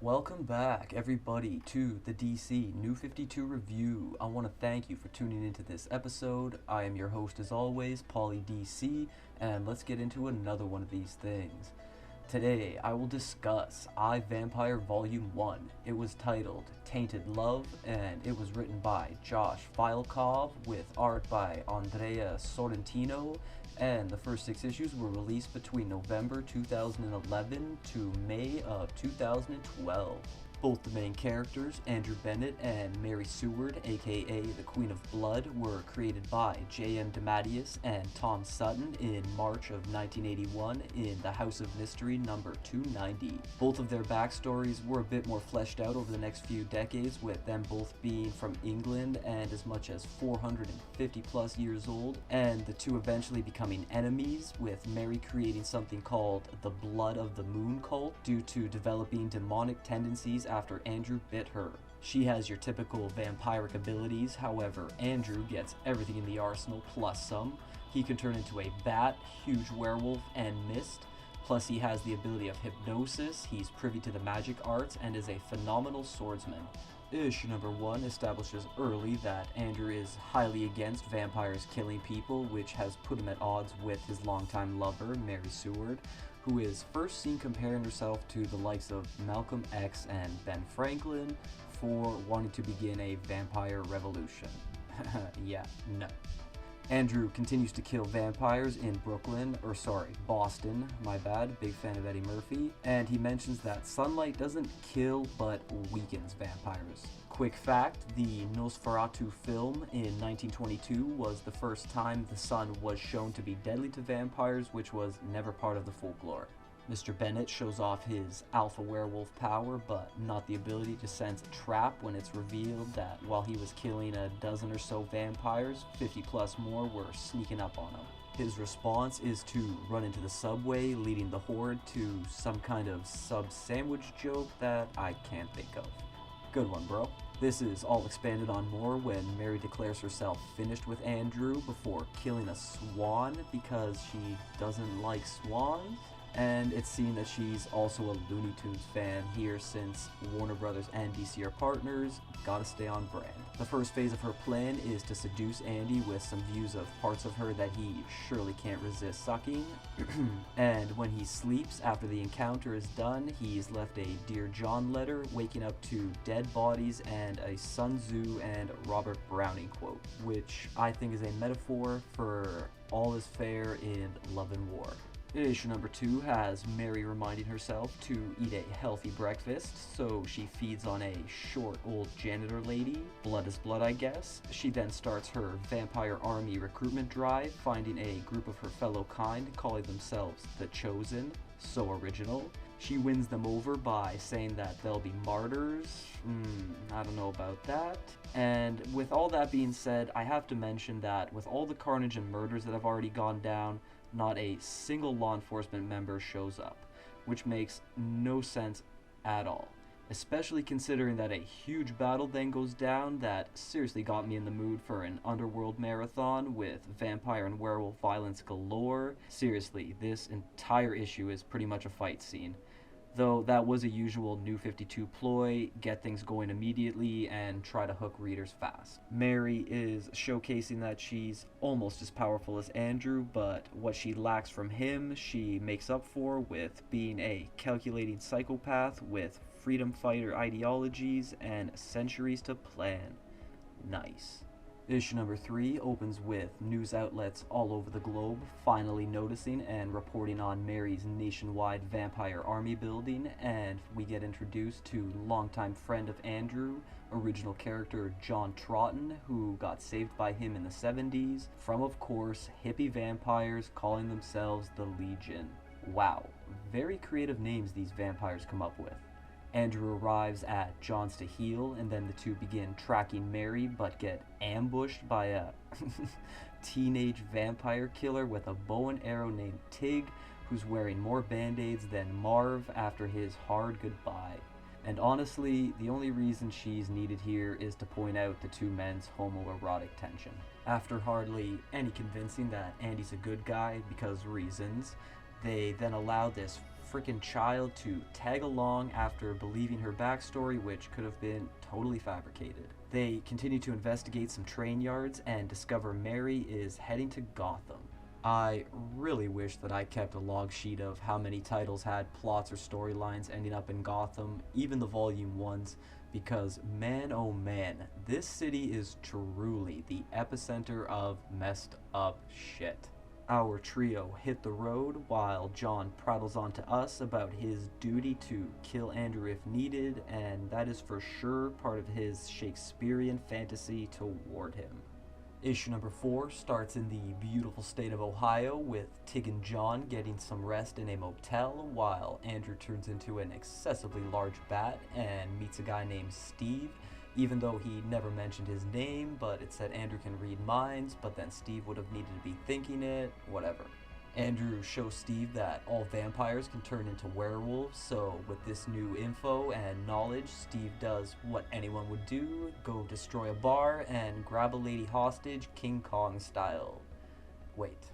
Welcome back, everybody, to the DC New 52 review. I want to thank you for tuning into this episode. I am your host, as always, Pauly DC, and let's get into another one of these things. Today, I will discuss I Vampire Vol.1. It was titled Tainted Love, and it was written by Josh Fialkov with art by Andrea Sorrentino, and the first 6 issues were released between November 2011 to May of 2012. Both the main characters, Andrew Bennett and Mary Seward, aka the Queen of Blood, were created by J.M. DeMatteis and Tom Sutton in March of 1981 in The House of Mystery number 290. Both of their backstories were a bit more fleshed out over the next few decades, with them both being from England and as much as 450 plus years old, and the two eventually becoming enemies, with Mary creating something called the Blood of the Moon cult due to developing demonic tendencies after Andrew bit her. She has your typical vampiric abilities, however, Andrew gets everything in the arsenal plus some. He can turn into a bat, huge werewolf, and mist. Plus he has the ability of hypnosis, he's privy to the magic arts, and is a phenomenal swordsman. Issue number 1 establishes early that Andrew is highly against vampires killing people, which has put him at odds with his longtime lover, Mary Seward, who is first seen comparing herself to the likes of Malcolm X and Ben Franklin for wanting to begin a vampire revolution. Yeah, no. Andrew continues to kill vampires in Boston, my bad, big fan of Eddie Murphy, and he mentions that sunlight doesn't kill but weakens vampires. Quick fact, the Nosferatu film in 1922 was the first time the sun was shown to be deadly to vampires, which was never part of the folklore. Mr. Bennett shows off his alpha werewolf power, but not the ability to sense a trap when it's revealed that while he was killing a dozen or so vampires, 50 plus more were sneaking up on him. His response is to run into the subway, leading the horde to some kind of sub-sandwich joke that I can't think of. Good one, bro. This is all expanded on more when Mary declares herself finished with Andrew before killing a swan because she doesn't like swans. And it's seen that she's also a Looney Tunes fan here since Warner Brothers and DC are partners, gotta stay on brand. The first phase of her plan is to seduce Andy with some views of parts of her that he surely can't resist sucking. And when he sleeps after the encounter is done, he's left a Dear John letter waking up to dead bodies and a Sun Tzu and Robert Browning quote, which I think is a metaphor for all is fair in love and war. Issue number 2 has Mary reminding herself to eat a healthy breakfast, so she feeds on a short old janitor lady. Blood is blood, I guess. She then starts her vampire army recruitment drive, finding a group of her fellow kind calling themselves the Chosen. So original. She wins them over by saying that they'll be martyrs. I don't know about that. And with all that being said, I have to mention that with all the carnage and murders that have already gone down, not a single law enforcement member shows up, which makes no sense at all, especially considering that a huge battle then goes down that seriously got me in the mood for an underworld marathon with vampire and werewolf violence galore. Seriously, this entire issue is pretty much a fight scene. Though that was a usual New 52 ploy, get things going immediately and try to hook readers fast. Mary is showcasing that she's almost as powerful as Andrew, but what she lacks from him, she makes up for with being a calculating psychopath with freedom fighter ideologies and centuries to plan. Nice. Issue number 3 opens with news outlets all over the globe finally noticing and reporting on Mary's nationwide vampire army building, and we get introduced to longtime friend of Andrew, original character John Troughton, who got saved by him in the 70s from, of course, hippie vampires calling themselves the Legion. Wow, very creative names these vampires come up with. Andrew arrives at John's to heal, and then the two begin tracking Mary, but get ambushed by a teenage vampire killer with a bow and arrow named Tig, who's wearing more band-aids than Marv after his hard goodbye. And honestly, the only reason she's needed here is to point out the two men's homoerotic tension. After hardly any convincing that Andy's a good guy because reasons, they then allow this freaking child to tag along after believing her backstory, which could have been totally fabricated. They continue to investigate some train yards and discover Mary is heading to Gotham. I really wish that I kept a log sheet of how many titles had plots or storylines ending up in Gotham, even the volume ones, because man oh man, this city is truly the epicenter of messed up shit. Our trio hit the road while John prattles on to us about his duty to kill Andrew if needed, and that is for sure part of his Shakespearean fantasy toward him. Issue number 4 starts in the beautiful state of Ohio with Tig and John getting some rest in a motel while Andrew turns into an excessively large bat and meets a guy named Steve, even though he never mentioned his name, but it said Andrew can read minds, but then Steve would have needed to be thinking it, whatever. Andrew shows Steve that all vampires can turn into werewolves, so with this new info and knowledge, Steve does what anyone would do, go destroy a bar and grab a lady hostage King Kong style. Wait.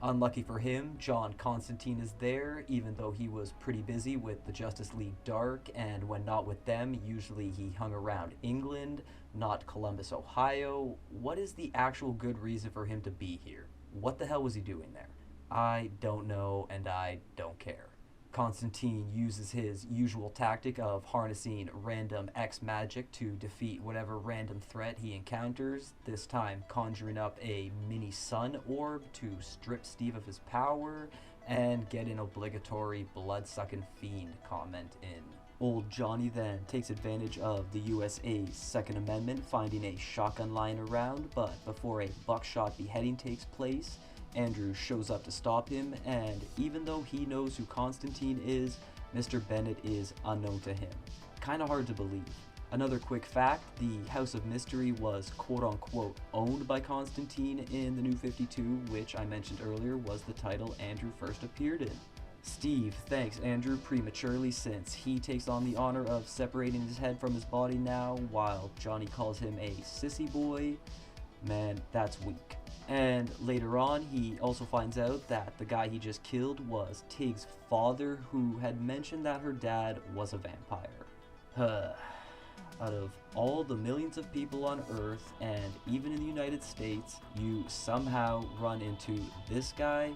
Unlucky for him, John Constantine is there, even though he was pretty busy with the Justice League Dark, and when not with them, usually he hung around England, not Columbus, Ohio. What is the actual good reason for him to be here? What the hell was he doing there? I don't know, and I don't care. Constantine uses his usual tactic of harnessing random X magic to defeat whatever random threat he encounters, this time conjuring up a mini sun orb to strip Steve of his power and get an obligatory blood-sucking fiend comment in. Old Johnny then takes advantage of the USA's Second Amendment, finding a shotgun lying around, but before a buckshot beheading takes place, Andrew shows up to stop him, and even though he knows who Constantine is, Mr. Bennett is unknown to him. Kinda hard to believe. Another quick fact, the House of Mystery was quote-unquote owned by Constantine in the New 52, which I mentioned earlier was the title Andrew first appeared in. Steve thanks Andrew prematurely since he takes on the honor of separating his head from his body now, while Johnny calls him a sissy boy. Man, that's weak. And later on, he also finds out that the guy he just killed was Tig's father, who had mentioned that her dad was a vampire. Out of all the millions of people on Earth, and even in the United States, you somehow run into this guy?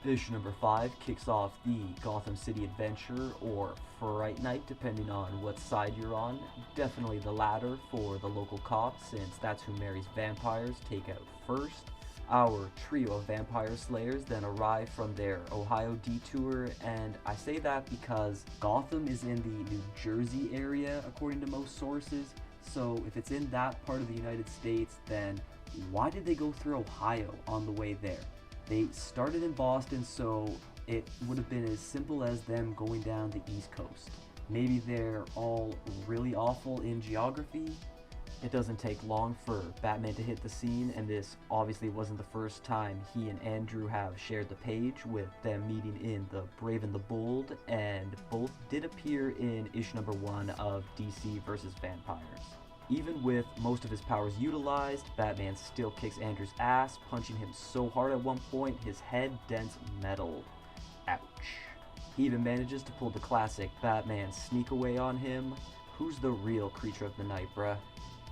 Issue number 5 kicks off the Gotham City adventure, or Fright Night, depending on what side you're on. Definitely the latter for the local cops, since that's who Mary's vampires take out first. Our trio of vampire slayers then arrive from their Ohio detour, and I say that because Gotham is in the New Jersey area, according to most sources, so if it's in that part of the United States, then why did they go through Ohio on the way there? They started in Boston, so it would have been as simple as them going down the East Coast. Maybe they're all really awful in geography. It doesn't take long for Batman to hit the scene, and this obviously wasn't the first time he and Andrew have shared the page, with them meeting in The Brave and the Bold, and both did appear in issue number 1 of DC vs. Vampires. Even with most of his powers utilized, Batman still kicks Andrew's ass, punching him so hard at one point his head dents metal. Ouch. He even manages to pull the classic Batman sneak away on him. Who's the real creature of the night, bruh?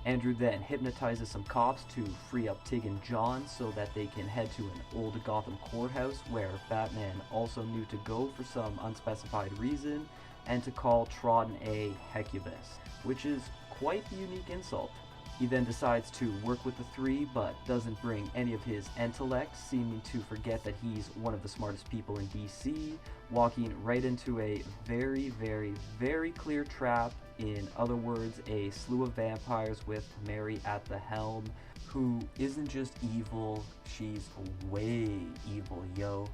Andrew then hypnotizes some cops to free up Tig and John so that they can head to an old Gotham courthouse where Batman also knew to go for some unspecified reason, and to call Trodden a hecubus, which is quite the unique insult. He then decides to work with the three, but doesn't bring any of his intellect, seeming to forget that he's one of the smartest people in DC, walking right into a very, very, very clear trap. In other words, a slew of vampires with Mary at the helm, who isn't just evil, she's way evil, yo.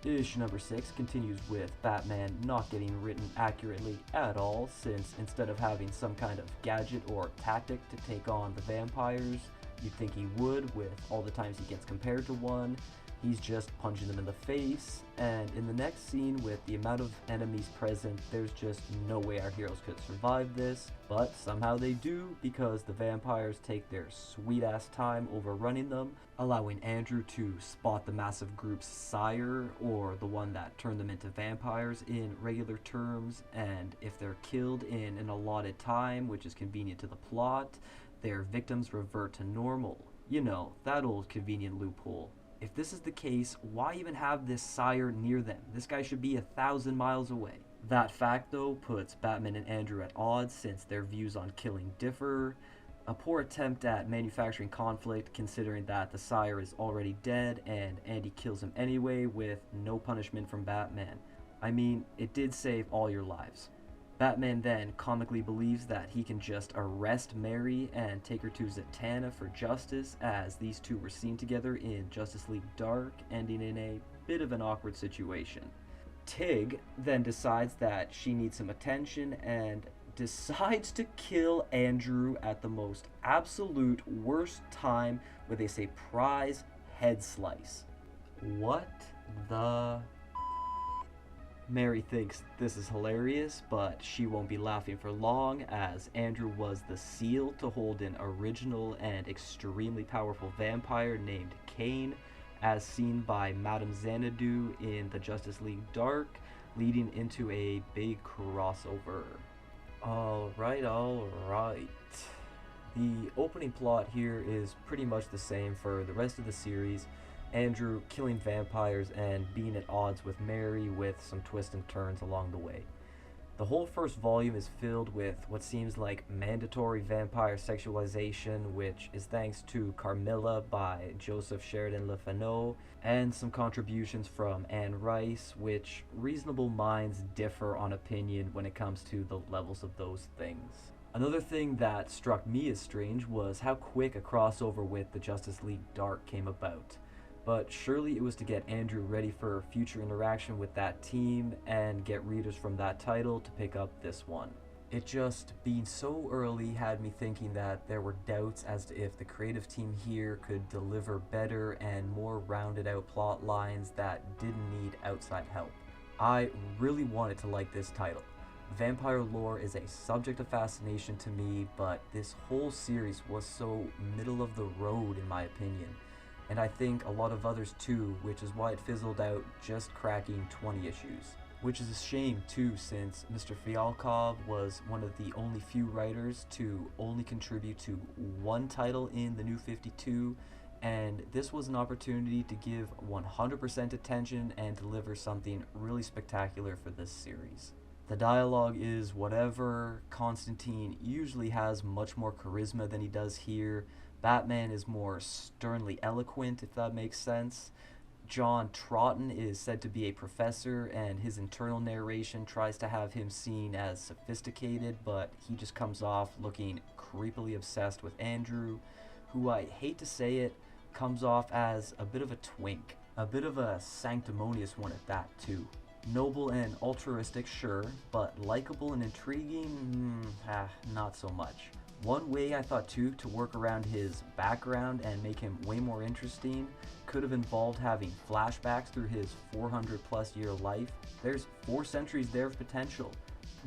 Issue number 6 continues with Batman not getting written accurately at all, since instead of having some kind of gadget or tactic to take on the vampires, you'd think he would with all the times he gets compared to one, He's just punching them in the face, and in the next scene, with the amount of enemies present, there's just no way our heroes could survive this, but somehow they do, because the vampires take their sweet ass time overrunning them, allowing Andrew to spot the massive group's sire, or the one that turned them into vampires in regular terms, and if they're killed in an allotted time, which is convenient to the plot, their victims revert to normal. You know, that old convenient loophole. If this is the case, why even have this sire near them? This guy should be 1,000 miles away. That fact, though, puts Batman and Andrew at odds since their views on killing differ. A poor attempt at manufacturing conflict, considering that the sire is already dead and Andy kills him anyway with no punishment from Batman. I mean, it did save all your lives. Batman then comically believes that he can just arrest Mary and take her to Zatanna for justice, as these two were seen together in Justice League Dark, ending in a bit of an awkward situation. Tig then decides that she needs some attention and decides to kill Andrew at the most absolute worst time with a surprise head slice. What the... Mary thinks this is hilarious, but she won't be laughing for long, as Andrew was the seal to hold an original and extremely powerful vampire named Cain, as seen by Madame Xanadu in the Justice League Dark, leading into a big crossover. Alright. The opening plot here is pretty much the same for the rest of the series. Andrew killing vampires and being at odds with Mary, with some twists and turns along the way. The whole first volume is filled with what seems like mandatory vampire sexualization, which is thanks to Carmilla by Joseph Sheridan Le Fanu, and some contributions from Anne Rice, which reasonable minds differ on opinion when it comes to the levels of those things. Another thing that struck me as strange was how quick a crossover with the Justice League Dark came about. But surely it was to get Andrew ready for future interaction with that team and get readers from that title to pick up this one. It just being so early had me thinking that there were doubts as to if the creative team here could deliver better and more rounded out plot lines that didn't need outside help. I really wanted to like this title. Vampire lore is a subject of fascination to me, but this whole series was so middle of the road in my opinion. And I think a lot of others too, which is why it fizzled out just cracking 20 issues. Which is a shame too, since Mr. Fialkov was one of the only few writers to only contribute to one title in the New 52, and this was an opportunity to give 100% attention and deliver something really spectacular for this series. The dialogue is whatever. Constantine usually has much more charisma than he does here. Batman is more sternly eloquent, if that makes sense. John Trotton is said to be a professor, and his internal narration tries to have him seen as sophisticated, but he just comes off looking creepily obsessed with Andrew, who, I hate to say it, comes off as a bit of a twink. A bit of a sanctimonious one at that, too. Noble and altruistic, sure, but likable and intriguing, not so much. One way I thought too to work around his background and make him way more interesting could have involved having flashbacks through his 400 plus year life. There's 4 centuries there of potential.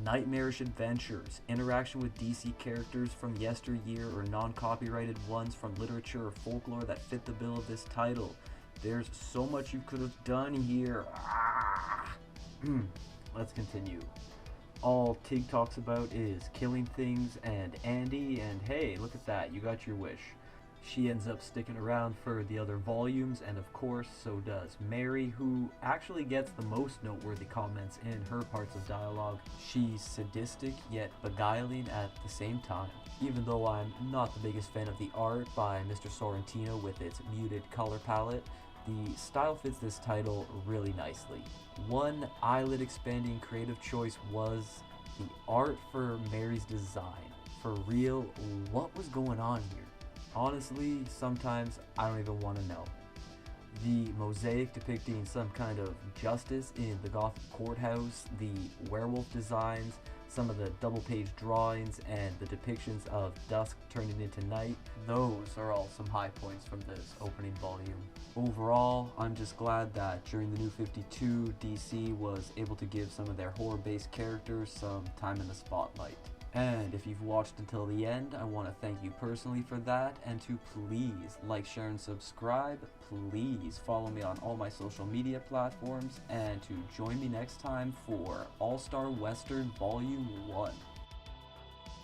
Nightmarish adventures, interaction with DC characters from yesteryear or non-copyrighted ones from literature or folklore that fit the bill of this title. There's so much you could have done here. Let's continue. All Tig talks about is killing things and Andy, and hey, look at that, you got your wish. She ends up sticking around for the other volumes, and of course, so does Mary, who actually gets the most noteworthy comments in her parts of dialogue. She's sadistic yet beguiling at the same time. Even though I'm not the biggest fan of the art by Mr. Sorrentino with its muted color palette, the style fits this title really nicely. One eyelid expanding creative choice was the art for Mary's design. For real, what was going on here? Honestly, sometimes I don't even want to know. The mosaic depicting some kind of justice in the Gothic courthouse, the werewolf designs, some of the double page drawings and the depictions of dusk turning into night, those are all some high points from this opening volume. Overall, I'm just glad that during the New 52, DC was able to give some of their horror-based characters some time in the spotlight. And if you've watched until the end, I want to thank you personally for that, and to please like, share, and subscribe. Please follow me on all my social media platforms, and to join me next time for All-Star Western Volume 1.